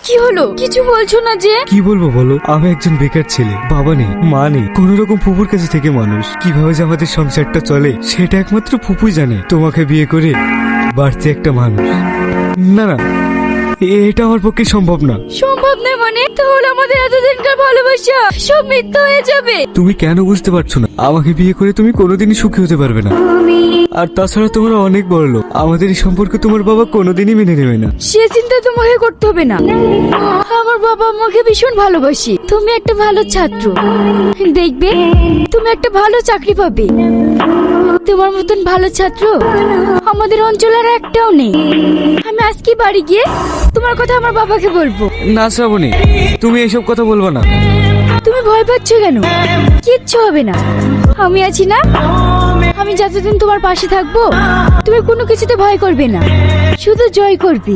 কি হলো? কিছু বলছো না যে? কি বলবো বলো, আমি একজন বেকার ছেলে, বাবা নেই মা নেই, কোন রকম ফুপুর কাছে থেকে মানুষ। কিভাবে যে আমাদের সংসারটা চলে সেটা একমাত্র ফুপুই জানে। তোমাকে বিয়ে করে বাড়তি একটা মানুষ, না না, এটা আমার পক্ষে সম্ভব না। সম্ভব নয় মানে? তাহলে আমাদের এতদিনকার ভালোবাসা সব মিথ্যা হয়ে যাবে। তুমি কেন বুঝতে পারছো না? আমাকে বিয়ে করে তুমি কোনোদিনই সুখী হতে পারবে না। আর তাছাড়া তোমরা অনেক বড় লোক, আমাদের এই সম্পর্কে তোমার বাবা কোনোদিনই মেনে নেবে না। সে চিন্তা তোমাকে করতে হবে না। আমার বাবা আমাকে ভীষণ ভালোবাসি। তুমি একটা ভালো ছাত্র, দেখবে তুমি একটা ভালো চাকরি পাবে। তোমার মতন ভালো ছাত্র আমাদের অঞ্চলে আর একটাও নেই। আমি আজকে বাড়ি গিয়ে তোমার কথা আমার বাবাকে বলবো। না শ্রাবণী, তুমি এসব কথা বলবো না। তুমি ভয় পাচ্ছ কেন? কিচ্ছু হবে না, আমি আছি না। আমি যতদিন তোমার পাশে থাকবো তুমি কোনো কিছুতে ভয় করবে না, শুধু জয় করবে।